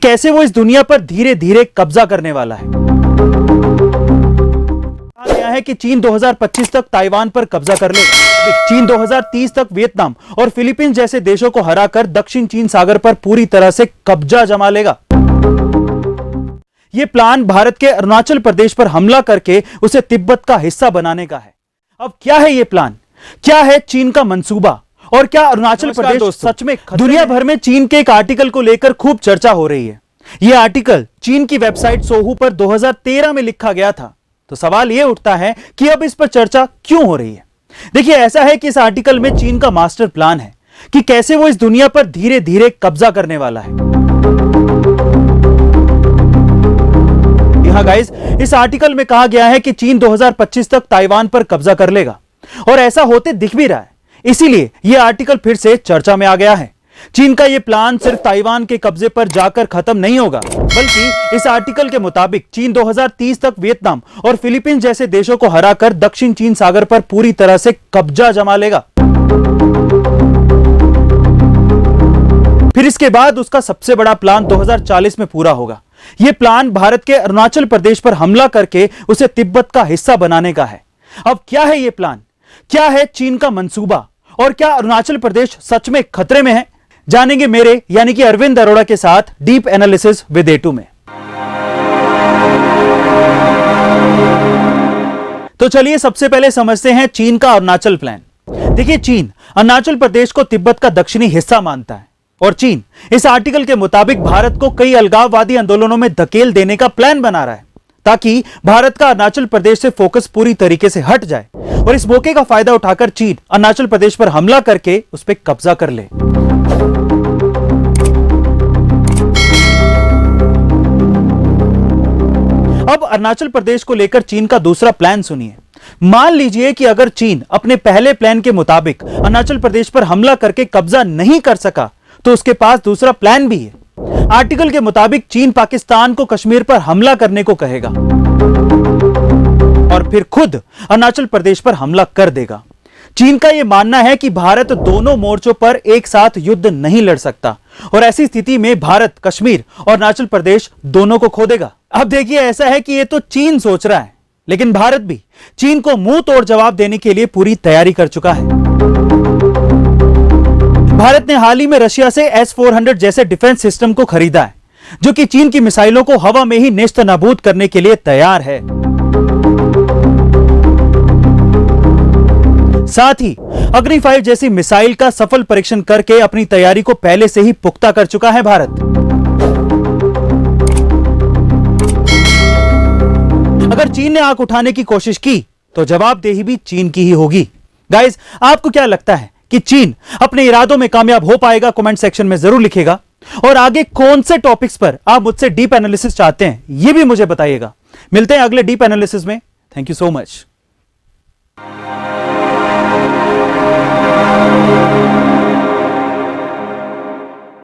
कैसे वो इस दुनिया पर धीरे धीरे कब्जा करने वाला है। कहा गया है कि चीन 2025 तक ताइवान पर कब्जा कर लेगा। चीन 2030 तक वियतनाम और फिलीपींस जैसे देशों को हराकर दक्षिण चीन सागर पर पूरी तरह से कब्जा जमा लेगा। यह प्लान भारत के अरुणाचल प्रदेश पर हमला करके उसे तिब्बत का हिस्सा बनाने का है। अब क्या है यह प्लान, क्या है चीन का मंसूबा और क्या अरुणाचल प्रदेश सच में दुनिया भर में चीन के एक आर्टिकल को लेकर खूब चर्चा हो रही है। यह आर्टिकल चीन की वेबसाइट सोहू पर 2013 में लिखा गया था। तो सवाल यह उठता है कि अब इस पर चर्चा क्यों हो रही है। देखिए, ऐसा है कि इस आर्टिकल में चीन का मास्टर प्लान है कि कैसे वो इस दुनिया पर धीरे धीरे कब्जा करने वाला है। यहां गाइस, इस आर्टिकल में कहा गया है कि चीन 2025 तक ताइवान पर कब्जा कर लेगा और ऐसा होते दिख भी रहा है। इसीलिए यह आर्टिकल फिर से चर्चा में आ गया है। चीन का यह प्लान सिर्फ ताइवान के कब्जे पर जाकर खत्म नहीं होगा, बल्कि इस आर्टिकल के मुताबिक चीन 2030 तक वियतनाम और फिलीपींस जैसे देशों को हराकर दक्षिण चीन सागर पर पूरी तरह से कब्जा जमा लेगा। फिर इसके बाद उसका सबसे बड़ा प्लान 2040 में पूरा होगा। यह प्लान भारत के अरुणाचल प्रदेश पर हमला करके उसे तिब्बत का हिस्सा बनाने का है। अब क्या है यह प्लान, क्या है चीन का मंसूबा और क्या अरुणाचल प्रदेश सच में खतरे में है, जानेंगे मेरे यानी कि अरविंद अरोड़ा के साथ डीप एनालिसिस विद ए2 में। तो चलिए सबसे पहले समझते हैं चीन का अरुणाचल प्लान। देखिए, चीन अरुणाचल प्रदेश को तिब्बत का दक्षिणी हिस्सा मानता है और चीन इस आर्टिकल के मुताबिक भारत को कई अलगाववादी आंदोलनों में धकेल देने का प्लान बना रहा है ताकि भारत का अरुणाचल प्रदेश से फोकस पूरी तरीके से हट जाए और इस मौके का फायदा उठाकर चीन अरुणाचल प्रदेश पर हमला करके उस पर कब्जा कर ले। अब अरुणाचल प्रदेश को लेकर चीन का दूसरा प्लान सुनिए। मान लीजिए कि अगर चीन अपने पहले प्लान के मुताबिक अरुणाचल प्रदेश पर हमला करके कब्जा नहीं कर सका तो उसके पास दूसरा प्लान भी है। आर्टिकल के मुताबिक चीन पाकिस्तान को कश्मीर पर हमला करने को कहेगा और फिर खुद अरुणाचल प्रदेश पर हमला कर देगा। चीन का यह मानना है कि भारत दोनों मोर्चों पर एक साथ युद्ध नहीं लड़ सकता और ऐसी स्थिति में भारत कश्मीर और अरुणाचल प्रदेश दोनों को खो देगा। अब देखिए, ऐसा है कि यह तो चीन सोच रहा है, लेकिन भारत भी चीन को मुंह तोड़ जवाब देने के लिए पूरी तैयारी कर चुका है। भारत ने हाल ही में रशिया से S-400 जैसे डिफेंस सिस्टम को खरीदा है, जो कि चीन की मिसाइलों को हवा में ही नेस्तनाबूद करने के लिए तैयार है। साथ ही अग्नि 5 जैसी मिसाइल का सफल परीक्षण करके अपनी तैयारी को पहले से ही पुख्ता कर चुका है भारत। अगर चीन ने आंख उठाने की कोशिश की तो जवाबदेही भी चीन की ही होगी। गाइस, आपको क्या लगता है कि चीन अपने इरादों में कामयाब हो पाएगा? कमेंट सेक्शन में जरूर लिखिएगा और आगे कौन से टॉपिक्स पर आप मुझसे डीप एनालिसिस चाहते हैं यह भी मुझे बताइएगा। मिलते हैं अगले डीप एनालिसिस में। Thank you so much.